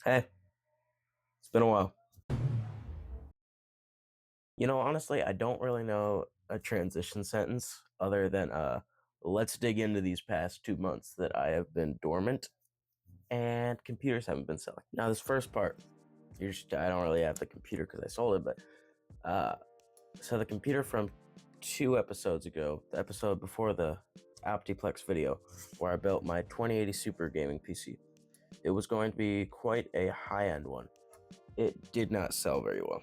Hey, it's been a while. Honestly, I don't really know a transition sentence other than let's dig into these past 2 months that I have been dormant and computers haven't been selling. Now, this first part, I don't really have the computer because I sold it, but uh, so the computer from 2 episodes ago, the episode before the Optiplex video, where I built my 2080 Super gaming PC, it was going to be quite a high end one. It did not sell very well.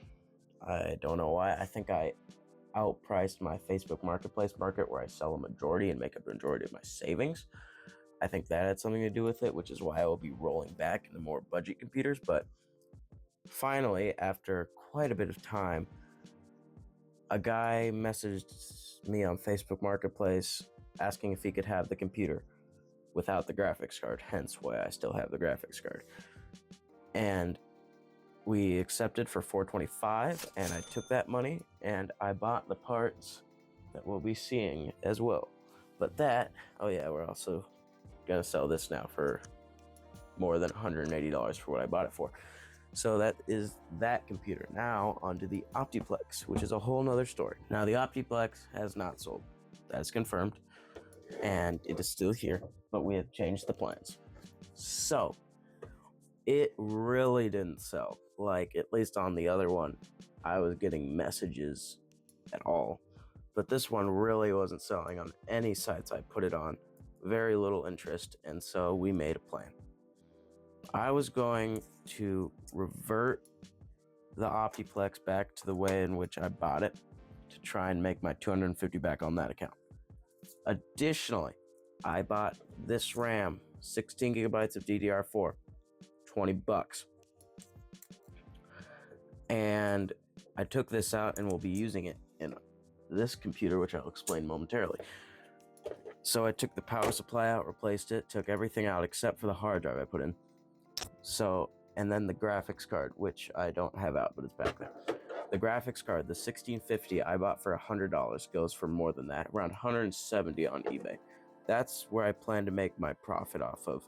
I don't know why. I think I outpriced my Facebook Marketplace market where I sell a majority and make a majority of my savings. I think that had something to do with it, which is why I will be rolling back into more budget computers. But finally, after quite a bit of time, a guy messaged me on Facebook Marketplace asking if he could have the computer without the graphics card, hence why I still have the graphics card. And we accepted for $425, and I took that money and I bought the parts that we'll be seeing as well. But we're also gonna sell this now for more than $180 for what I bought it for. So that is that computer. Now onto the Optiplex, which is a whole nother story. Now the Optiplex has not sold. That is confirmed, and it is still here, but we have changed the plans. So it really didn't sell. Like, at least on the other one, I was getting messages at all. But this one really wasn't selling on any sites I put it on. Very little interest, and so we made a plan. I was going to revert the Optiplex back to the way in which I bought it to try and make my 250 back on that account. Additionally, I bought this RAM, 16 gigabytes of DDR4, $20. And I took this out and will be using it in this computer, which I'll explain momentarily. So I took the power supply out, replaced it, took everything out except for the hard drive I put in. And then the graphics card, which I don't have out, but it's back there. The graphics card, the 1650 I bought for $100, goes for more than that, around $170 on eBay. That's where I plan to make my profit off of.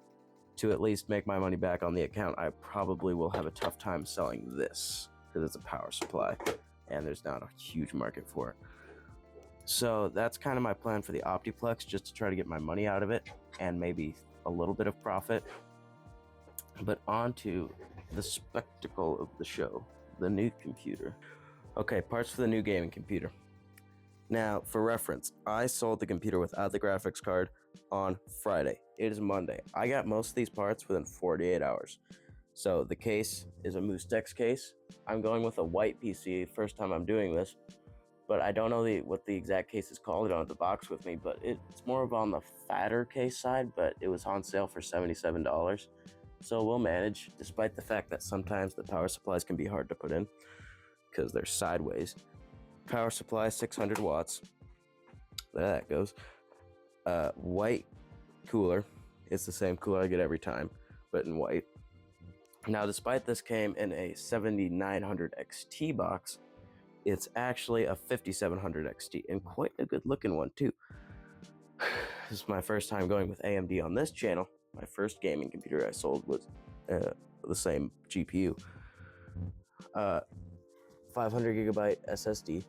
To at least make my money back on the account, I probably will have a tough time selling this because it's a power supply and there's not a huge market for it. So that's kind of my plan for the Optiplex, just to try to get my money out of it and maybe a little bit of profit. But on to the spectacle of the show, the new computer. Okay, parts for the new gaming computer. Now, for reference, I sold the computer without the graphics card on Friday. It is Monday. I got most of these parts within 48 hours. So the case is a Mustex case. I'm going with a white PC, first time I'm doing this, but I don't know what the exact case is called. I don't have the box with me, but it's more of on the fatter case side, but it was on sale for $77. So we'll manage, despite the fact that sometimes the power supplies can be hard to put in because they're sideways. Power supply, 600 watts. There that goes. White cooler. It's the same cooler I get every time, but in white. Now, despite this came in a 7900 XT box, it's actually a 5700 XT, and quite a good looking one too. This is my first time going with AMD on this channel. My first gaming computer I sold was the same GPU. 500 gigabyte SSD.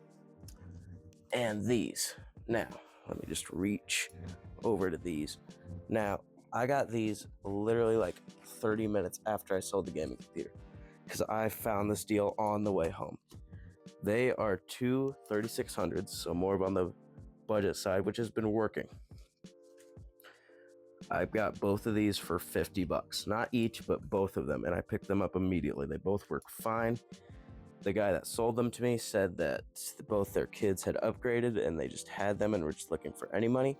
And these. Now, let me just reach over to these. Now, I got these literally like 30 minutes after I sold the gaming computer because I found this deal on the way home. They are two 3600s, so more on the budget side, which has been working. I've got both of these for $50, not each, but both of them, and I picked them up immediately. They both work fine. The guy that sold them to me said that both their kids had upgraded and they just had them and were just looking for any money.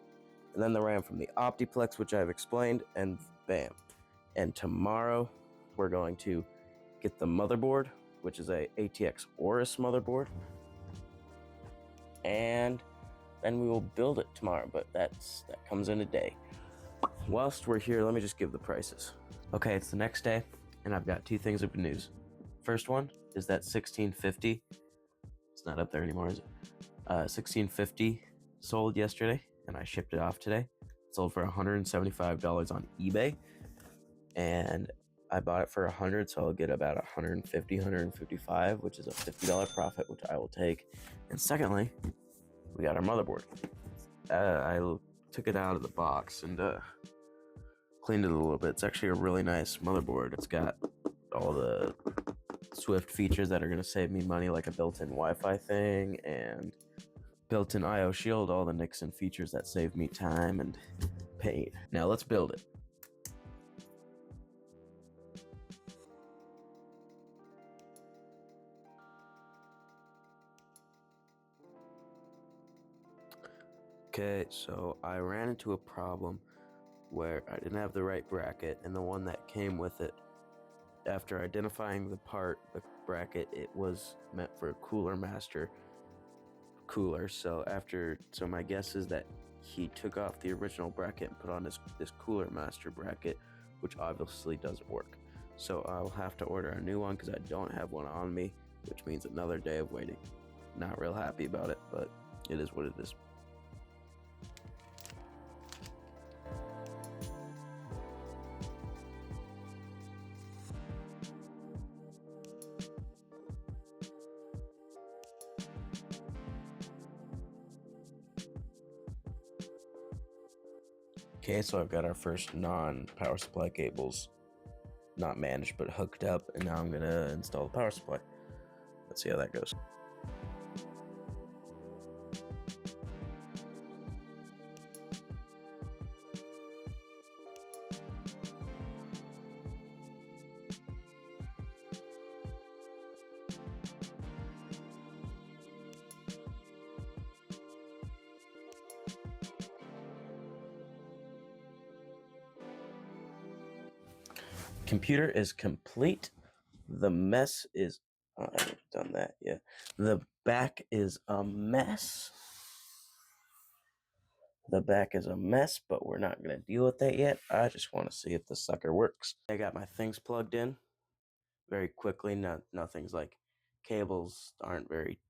And then the RAM from the Optiplex, which I've explained, and bam. And tomorrow we're going to get the motherboard, which is a ATX Aorus motherboard. And then we will build it tomorrow, but that comes in a day. Whilst we're here, let me just give the prices. Okay, it's the next day, and I've got two things of news. First one is that 1650. It's not up there anymore, is it? 1650 sold yesterday, and I shipped it off today. It sold for $175 on eBay, and I bought it for 100, so I'll get about 150, 155, which is a $50 profit, which I will take. And secondly, we got our motherboard. I took it out of the box and cleaned it a little bit. It's actually a really nice motherboard. It's got all the Swift features that are going to save me money, like a built-in Wi-Fi thing and built-in IO Shield, all the Nixon features that save me time and pain. Now let's build it. Okay, so I ran into a problem where I didn't have the right bracket, and the one that came with it, after identifying the bracket, it was meant for a Cooler Master cooler. So my guess is that he took off the original bracket and put on this Cooler Master bracket, which obviously doesn't work. So I'll have to order a new one because I don't have one on me, which means another day of waiting. Not real happy about it, but it is what it is. Okay, so I've got our first non-power supply cables, not managed but hooked up, and now I'm gonna install the power supply. Let's see how that goes. Computer is complete. The mess is, I haven't done that yet. The back is a mess. The back is a mess, but we're not going to deal with that yet. I just want to see if the sucker works. I got my things plugged in very quickly. Nothing's like cables aren't very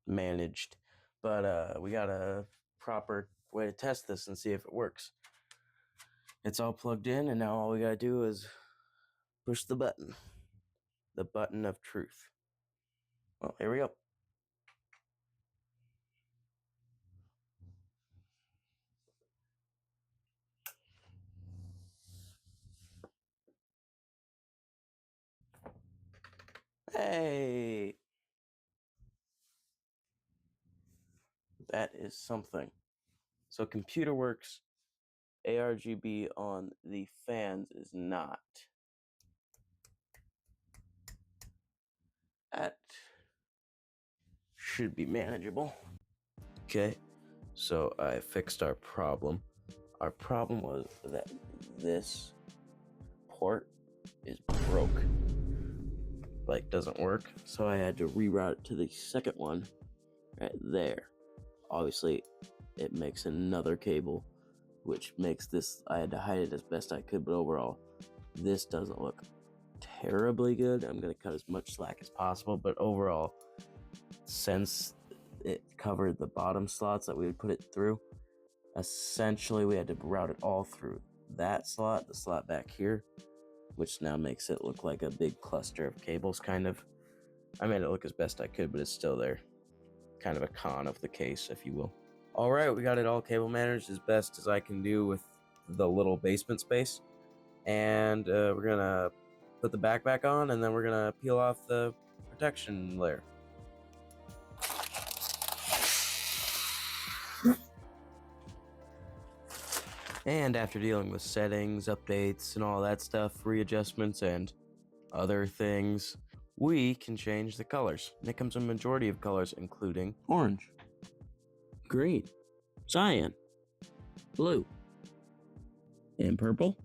managed, but we got a proper way to test this and see if it works. It's all plugged in, and now all we got to do is push the button of truth. Well, here we go. Hey, that is something. So computer works, ARGB on the fans is not. That should be manageable. Okay, so I fixed our problem. Our problem was that this port is broke, like doesn't work, so I had to reroute it to the second one right there. Obviously it makes another cable, which makes this, I had to hide it as best I could, but overall this doesn't look terribly good. I'm going to cut as much slack as possible, but overall, since it covered the bottom slots that we would put it through, essentially we had to route it all through that slot, the slot back here, which now makes it look like a big cluster of cables, kind of. I made it look as best I could, but it's still there. Kind of a con of the case, if you will. Alright, we got it all cable managed as best as I can do with the little basement space. And we're gonna put the back on, and then we're gonna peel off the protection layer. And after dealing with settings, updates, and all that stuff, readjustments, and other things, we can change the colors. And it comes in a majority of colors, including orange, green, cyan, blue, and purple.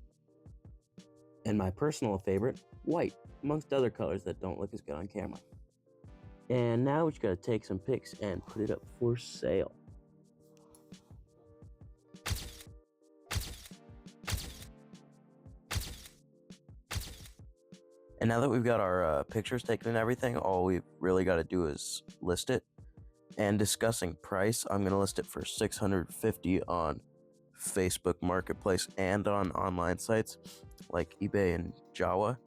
And my personal favorite, white, amongst other colors that don't look as good on camera. And now we just gotta take some pics and put it up for sale. And now that we've got our pictures taken and everything, all we've really got to do is list it. And discussing price, I'm going to list it for $650 on Facebook Marketplace and on online sites. like eBay and Java.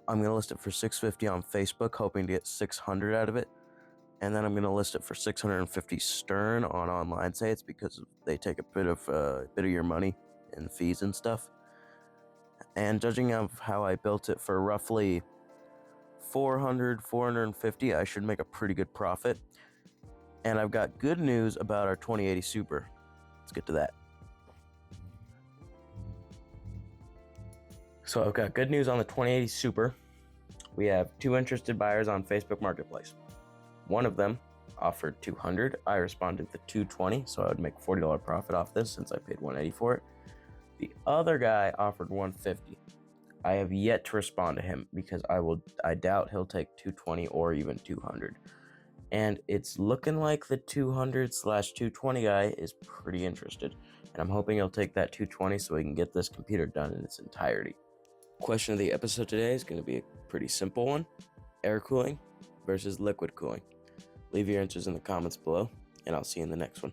I'm going to list it for $650 on Facebook, hoping to get 600 out of it. And then I'm going to list it for $650 Stern on online sites because they take a bit of your money in fees and stuff. And judging of how I built it for roughly 450, I should make a pretty good profit. And I've got good news about our 2080 Super. Let's get to that. So I've got good news on the 2080 Super. We have 2 interested buyers on Facebook Marketplace. One of them offered $200. I responded to $220, so I would make $40 profit off this since I paid $180 for it. The other guy offered $150. I have yet to respond to him because I doubt he'll take $220 or even $200. And it's looking like the $200/$220 guy is pretty interested. And I'm hoping he'll take that $220 so we can get this computer done in its entirety. Question of the episode today is going to be a pretty simple one. Air cooling versus liquid cooling. Leave your answers in the comments below, and I'll see you in the next one.